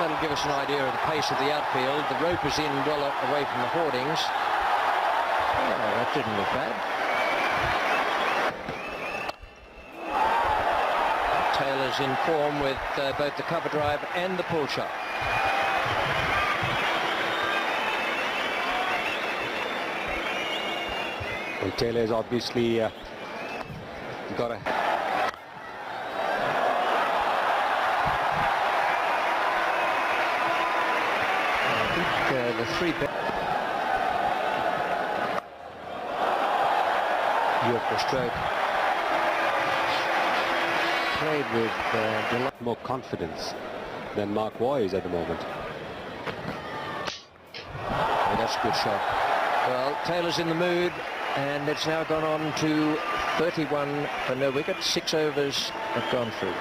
That'll give us an idea of the pace of the outfield. The rope is in well away from the hoardings. Oh, that didn't look bad. Taylor's in form with both the cover drive and the pull shot. Well, Taylor's obviously got a... The three Yorker stroke played with more confidence than Mark Roy is at the moment. Oh, that's a good shot. Well, Taylor's in the mood, and it's now gone on to 31 for no wicket. 6 overs have gone through.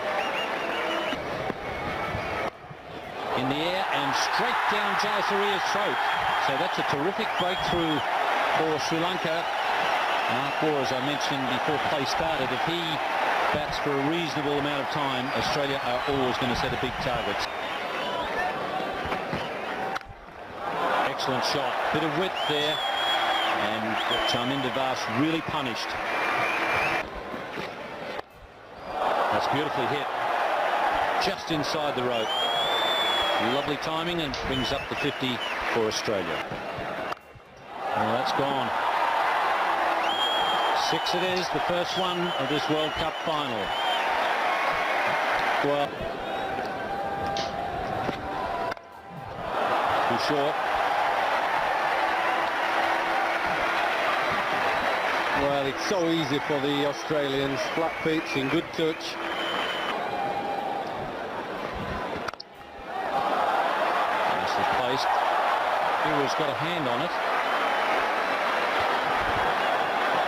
In the air and straight down Jayasuriya's throat. So that's a terrific breakthrough for Sri Lanka. Mark Waugh, as I mentioned before play started, if he bats for a reasonable amount of time, Australia are always going to set a big target. Excellent shot. Bit of width there. And Charminder Vas really punished. That's beautifully hit. Just inside the rope. Lovely timing and brings up the 50 for Australia. Well, that's gone. 6 it is, the first one of this World Cup final. Well, too short. Well, it's so easy for the Australians. Flat pitch in good touch. Hero's got a hand on it.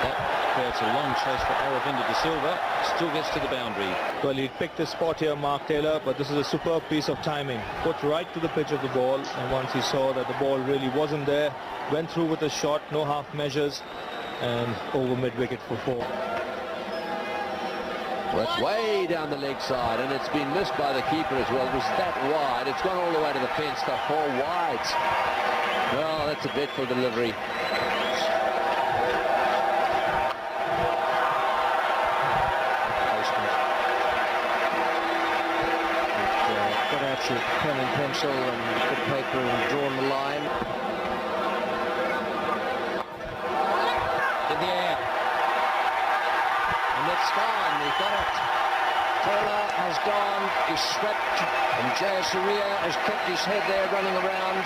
That creates a long chase for Aravinda de Silva. Still gets to the boundary. Well, he picked a spot here, Mark Taylor, but this is a superb piece of timing. Put right to the pitch of the ball, and once he saw that the ball really wasn't there, went through with a shot, no half measures, and over mid-wicket for 4. Well, it's way down the leg side, and it's been missed by the keeper as well. It was that wide. It's gone all the way to the fence, the 4 wides. Well, that's a dreadful delivery. Put out your pen and pencil and bit of paper and drawn the line. In the air. And it's gone. He got it. Taylor has gone. He's swept. And Jayasuriya has kept his head there running around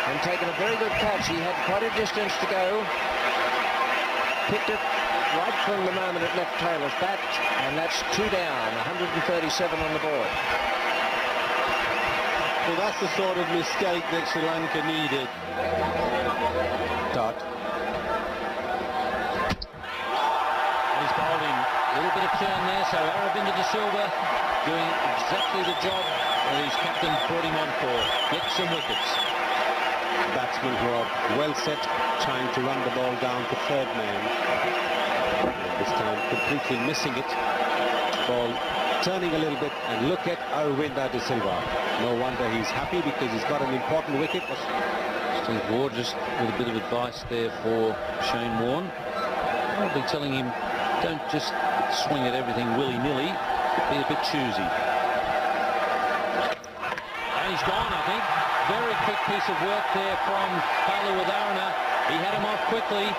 and taken a very good catch. He had quite a distance to go. Picked it right from the moment it left Taylor's bat. And that's 2 down. 137 on the board. Well, that's the sort of mistake that Sri Lanka needed. Dot. He's bowling a little bit of turn there, so Aravinda de Silva doing exactly the job that his captain brought him on for. Get some wickets. Batsmen who are well set, trying to run the ball down to third man. This time completely missing it. Ball turning a little bit, and look at Arjuna de Silva. No wonder he's happy, because he's got an important wicket. Steve Ward just with a bit of advice there for Shane Warne. Probably telling him, don't just swing at everything willy-nilly, be a bit choosy. And he's gone, I think. Very quick piece of work there from Arjuna. He had him off quickly.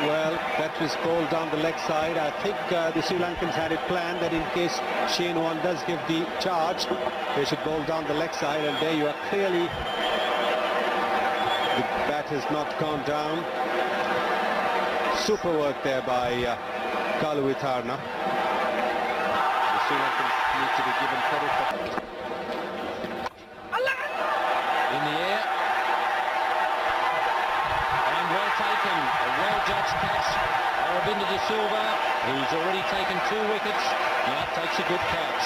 Well, that was called down the leg side. I think the Sri Lankans had it planned that in case Shane Warne does give the charge, they should bowl down the leg side, and there you are. Clearly, the bat has not gone down. Super work there by Kaluwitharna. The Sri Lankans need to be given credit for in the air. And well taken. A well-judged catch. Aravinda de Silva, who's already taken 2 wickets, now takes a good catch.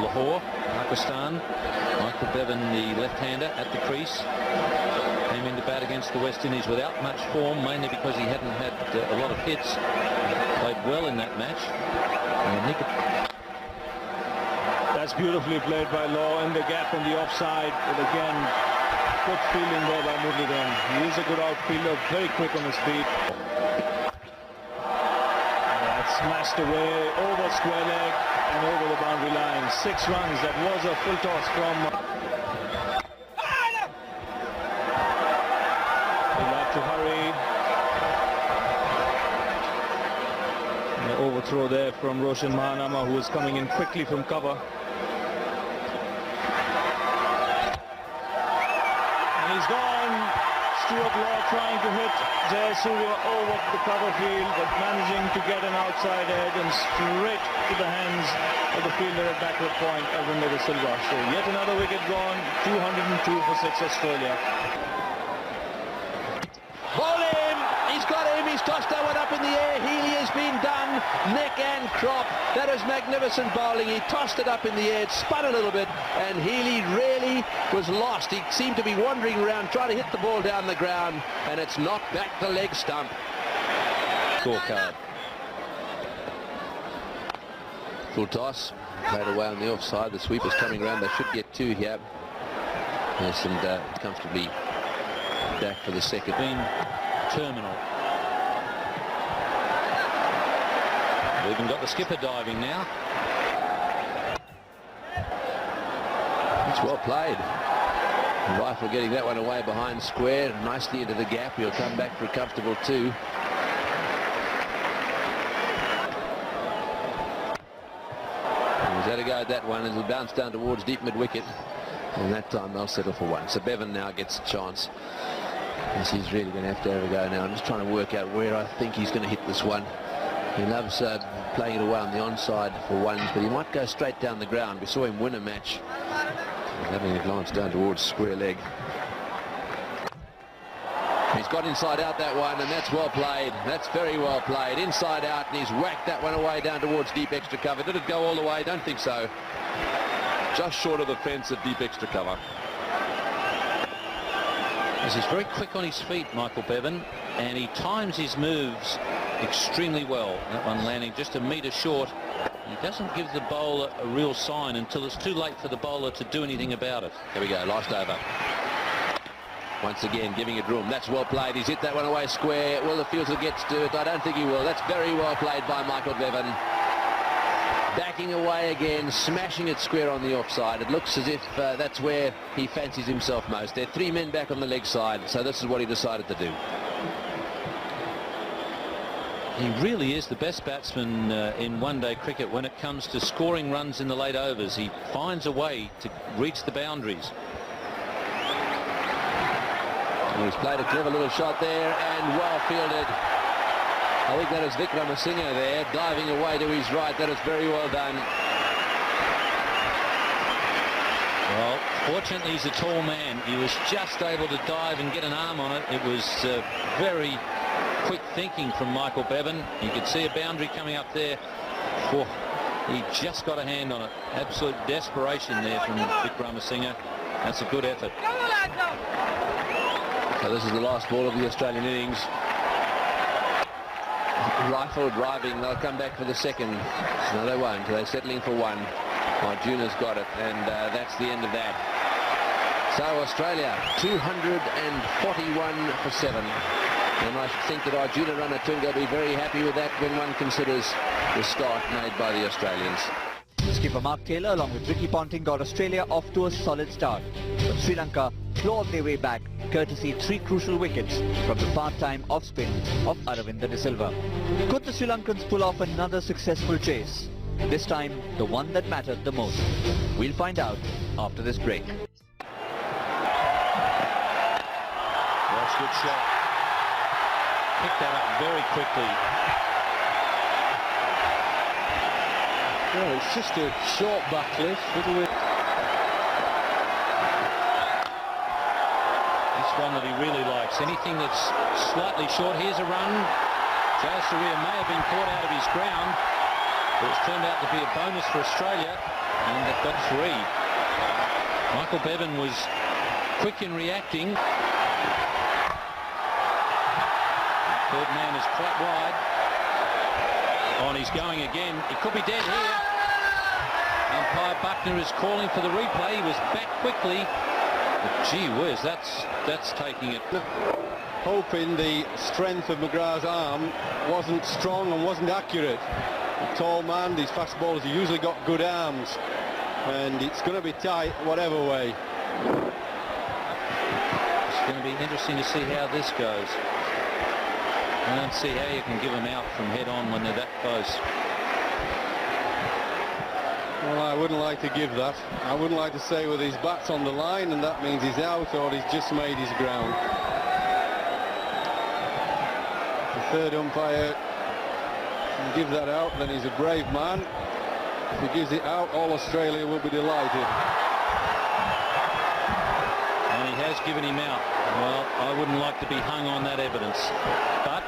Lahore, Pakistan. Michael Bevan, the left-hander, at the crease. came in to bat against the West Indies without much form, mainly because he hadn't had a lot of hits. Played well in that match. That's beautifully played by Law in the gap on the offside, but again, good fielding there by Mitchley. He is a good outfielder, very quick on his feet. That's smashed away over square leg and over the boundary line. 6 runs. That was a full toss from. He'll have to hurry. An overthrow there from Roshan Mahanama, who is coming in quickly from cover. He's gone. Stuart Law trying to hit Jayasuriya over the cover field, but managing to get an outside edge and straight to the hands of the fielder at backward point, Arjuna de Silva. So yet another wicket gone. 202 for 6 Australia. Ball him! He's got him! He's tossed that one up in the air. Healy has been done. Neck and crop. That is magnificent bowling. He tossed it up in the air. It spun a little bit, and Healy really was lost. He seemed to be wandering around trying to hit the ball down the ground, and it's knocked back the leg stump. Scorecard. Full toss. Played away on the offside. The sweeper's coming around. They should get 2 here. Yes, and comfortably back for the second. Been terminal. We've even got the skipper diving now. It's well played. Rifle getting that one away behind square, nicely into the gap. He'll come back for a comfortable 2. He's had a go at that one. It'll bounce down towards deep mid-wicket, and that time they'll settle for 1. So Bevan now gets a chance. Yes, he's really going to have a go now. I'm just trying to work out where I think he's going to hit this one. He loves playing it away on the onside for 1s, but he might go straight down the ground. We saw him win a match having a glance down towards square leg. He's got inside out that one, and that's well played. That's very well played. Inside out, and he's whacked that one away down towards deep extra cover. Did it go all the way? Don't think so. Just short of the fence at deep extra cover. He's very quick on his feet, Michael Bevan, and he times his moves extremely well. That one landing just a metre short. He doesn't give the bowler a real sign until it's too late for the bowler to do anything about it. Here we go, last over. Once again, giving it room. That's well played. He's hit that one away square. Will the fielder get to it? I don't think he will. That's very well played by Michael Bevan. Backing away again, smashing it square on the offside. It looks as if that's where he fancies himself most. There are 3 men back on the leg side, so this is what he decided to do. He really is the best batsman in one-day cricket when it comes to scoring runs in the late overs. He finds a way to reach the boundaries. And he's played a clever little shot there, and well fielded. I think that is Vikramasinghe there, diving away to his right. That is very well done. Well, fortunately he's a tall man. He was just able to dive and get an arm on it. It was very quick thinking from Michael Bevan. You could see a boundary coming up there. Oh, he just got a hand on it. Absolute desperation there from Vikramasinghe. That's a good effort. So this is the last ball of the Australian innings. Rifle driving, they'll come back for the second. No, they won't. They're settling for 1. Arjuna's got it, and that's the end of that. So Australia 241 for 7. And I think that Arjuna Ranathunga will be very happy with that when one considers the start made by the Australians. Skipper Mark Taylor along with Ricky Ponting got Australia off to a solid start. But Sri Lanka clawed their way back, courtesy 3 crucial wickets from the part-time off-spin of Aravinda de Silva. Could the Sri Lankans pull off another successful chase? This time, the one that mattered the most. We'll find out after this break. That's a good shot. Picked that up very quickly. Well, it's just a short backlift, little bit. This one that he really likes. Anything that's slightly short. Here's a run. Jayasuriya may have been caught out of his ground, but it's turned out to be a bonus for Australia, and they've got 3. Michael Bevan was quick in reacting. Third man is quite wide. Oh, and he's going again. It could be dead here. Umpire Bucknor is calling for the replay. He was back quickly. But gee whiz, that's taking it. Hoping the strength of McGrath's arm wasn't strong and wasn't accurate. A tall man, these fast bowlers have usually got good arms, and it's going to be tight whatever way. It's going to be interesting to see how this goes. I don't see how you can give them out from head on when they're that close. Well, I wouldn't like to give that. I wouldn't like to say with his bat's on the line and that means he's out or he's just made his ground. The third umpire can give that out, then he's a brave man. If he gives it out, all Australia will be delighted. And he has given him out. Well, I wouldn't like to be hung on that evidence. But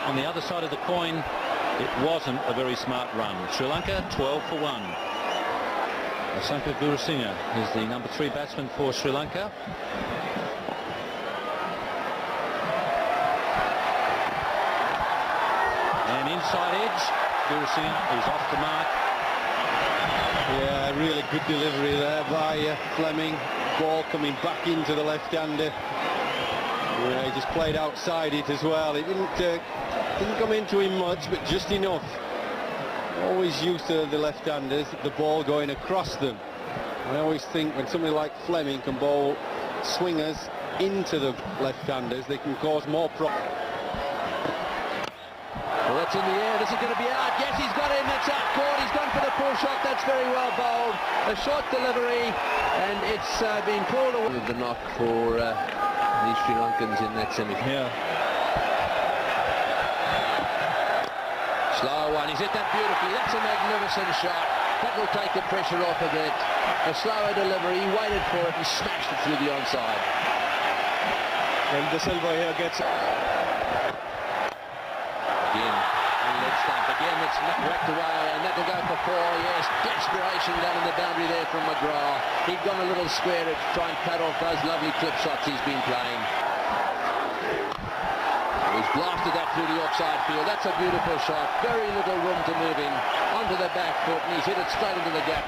on the other side of the coin, it wasn't a very smart run. Sri Lanka 12 for 1. Asanka Gurusinghe is the number 3 batsman for Sri Lanka. And inside edge, Gurusinghe is off the mark. Yeah, really good delivery there by Fleming. Ball coming back into the left-hander. Yeah, he just played outside it as well. It didn't come into him much, but just enough. Always used to the left-handers, the ball going across them. I always think when somebody like Fleming can bowl swingers into the left-handers, they can cause more problems. Well, that's in the air. This is going to be out. Yes, he's got in. That's out caught. He's gone for the pull shot. That's very well bowled. A short delivery, and it's been pulled away. The knock for these Sri Lankans in that semi. Yeah. Slow one. He's hit that beautifully. That's a magnificent shot. That will take the pressure off a bit. A slower delivery. He waited for it and smashed it through the onside. And De Silva here gets it. Again, and leg stump again. It's whacked away, and that will go for 4. Yes, desperation down in the boundary there from McGrath. He'd gone a little square to try and cut off those lovely clip shots he's been playing. He's blasted that through the offside field. That's a beautiful shot. Very little room to move in. Onto the back foot, and he's hit it straight into the gap.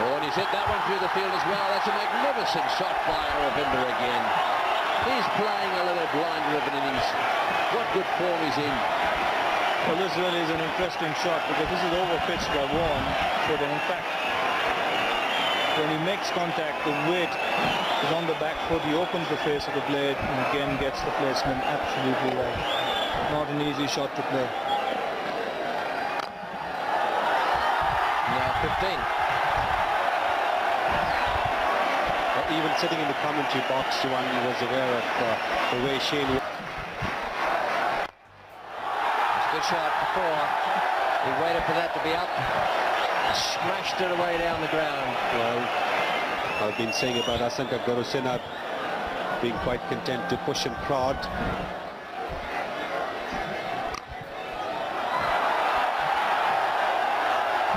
Oh, and he's hit that one through the field as well. That's a magnificent shot by Aravinda again. He's playing a little blind ribbon innings. What good form he's in. Well, this really is an interesting shot because this is over-pitched by Warren. So then, in fact, when he makes contact, the weight is on the back foot. He opens the face of the blade and again gets the placement absolutely right. Not an easy shot to play. Now 15. Even sitting in the commentary box, Juan was aware of the way Shane... Good shot before. He waited for that to be up. Smashed it away down the ground. Well, I've been saying about Asanka Gurusinghe being quite content to push and prod.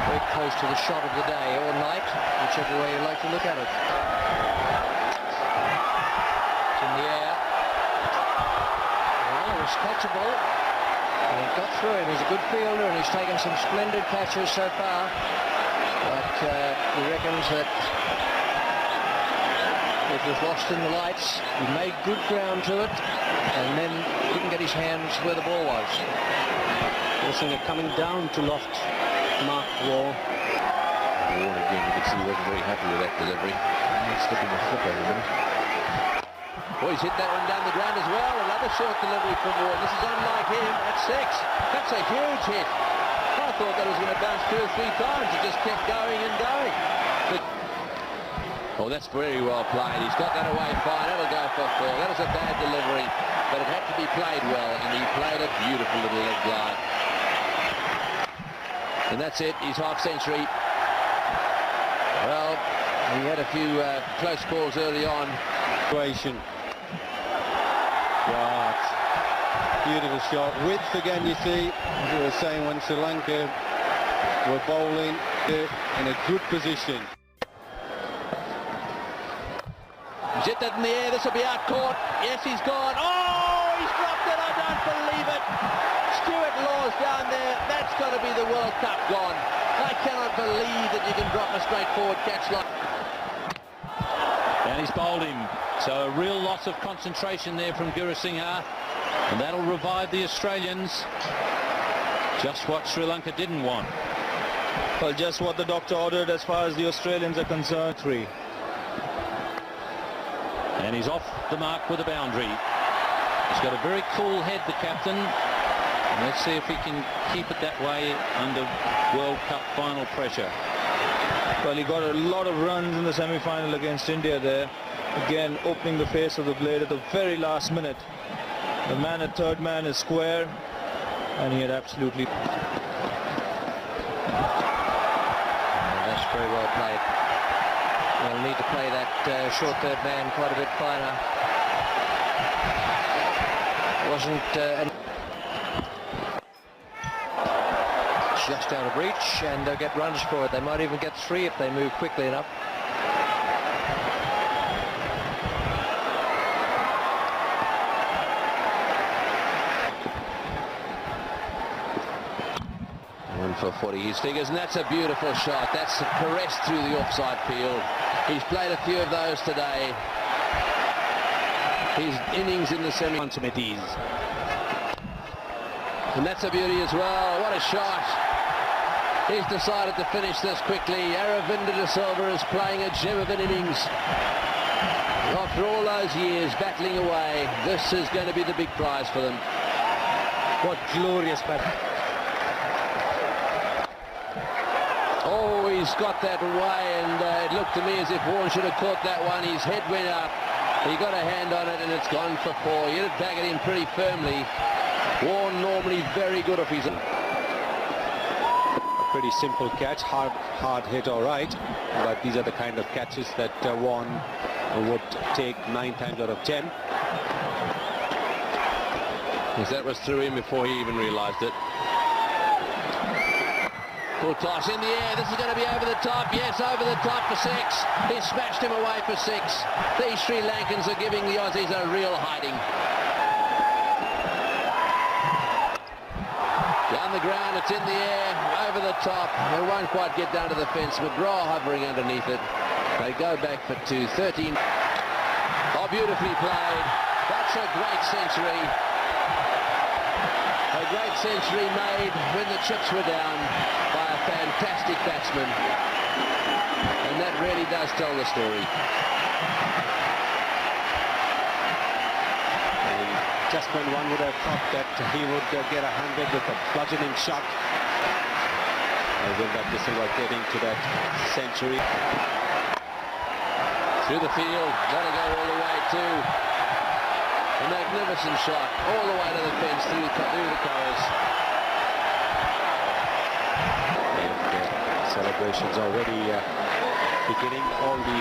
Very close to the shot of the day or night, whichever way you like to look at it. It's in the air. Well, it was catchable. And it got through him. He's a good fielder and he's taken some splendid catches so far. But he reckons that it was lost in the lights. He made good ground to it and then couldn't get his hands where the ball was. Gurusinghe coming down to loft mark Wall. Warren again, you can see he wasn't very happy with that delivery. He's slipping the flip over a minute. Oh, he's hit that one down the ground as well. Another short delivery from Warren. This is unlike him at 6. That's a huge hit. I thought that was going to bounce 2 or 3 times. It just kept going and going. But oh, that's very well played. He's got that away fine. That'll go for 4. That was a bad delivery, but it had to be played well, and he played a beautiful little leg glide. And that's it. He's half century. Well, he had a few close calls early on. Situation. Right. Beautiful shot. Width again, you see. As we were saying when Sri Lanka were bowling in a good position. He's hit that in the air. This will be out caught. Yes, he's gone. Oh, goes down there. That's got to be the World Cup gone. I cannot believe that you can drop a straightforward catch like... And he's bowled him. So a real loss of concentration there from Gurusingha. And that'll revive the Australians. Just what Sri Lanka didn't want. Well, just what the doctor ordered as far as the Australians are concerned. 3. And he's off the mark with a boundary. He's got a very cool head, the captain. And let's see if he can keep it that way under World Cup final pressure. Well, he got a lot of runs in the semi-final against India there. Again, opening the face of the blade at the very last minute. The man at third man is square, and he had absolutely... That's very well played. We'll need to play that short third man quite a bit finer. Wasn't... just out of reach, and they'll get runs for it. They might even get 3 if they move quickly enough. For 40 his figures, and that's a beautiful shot. That's caressed through the offside field. He's played a few of those today. His innings in the semi-committees. And that's a beauty as well. What a shot. He's decided to finish this quickly. Aravinda de Silva is playing a gem of an innings. After all those years battling away, this is going to be the big prize for them. What glorious battle. Oh, he's got that away, and it looked to me as if Warren should have caught that one. His head went up. He got a hand on it, and it's gone for 4. He had to tag it in pretty firmly. Warren normally very good if he's... A pretty simple catch, hard hit, all right. But these are the kind of catches that Warren would take 9 times out of 10. Because that was through him before he even realised it. Full toss in the air. This is going to be over the top. Yes, over the top for 6. He smashed him away for 6. These Sri Lankans are giving the Aussies a real hiding. Down the ground, it's in the air, over the top. It won't quite get down to the fence. McGraw hovering underneath it. They go back for 2. 13. Oh, beautifully played. That's a great century. A great century made when the chips were down by a fantastic batsman. And that really does tell the story. And just when one would have thought that he would get a 100 with a bludgeoning shot, Arjuna de Silva getting to that century. Through the field, that'll go all the way too. A magnificent shot, all the way to the fence, through the colours. And celebrations already beginning. All the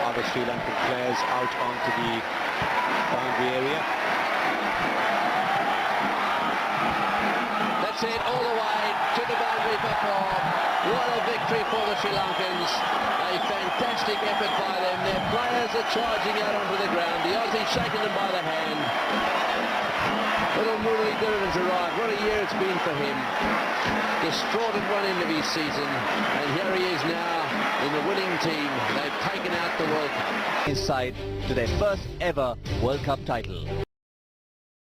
other Sri Lankan players out onto the boundary area. That's it, all the way to the boundary for 4. What a victory for the Sri Lankans. A fantastic effort by them. Their players are charging out onto the ground. The Aussies shaking them by the hand. Little Muralidharan's arrived. What a year it's been for him. Distraught at one end of his season. And here he is now in the winning team. They've taken out the World Cup. His side to their first ever World Cup title.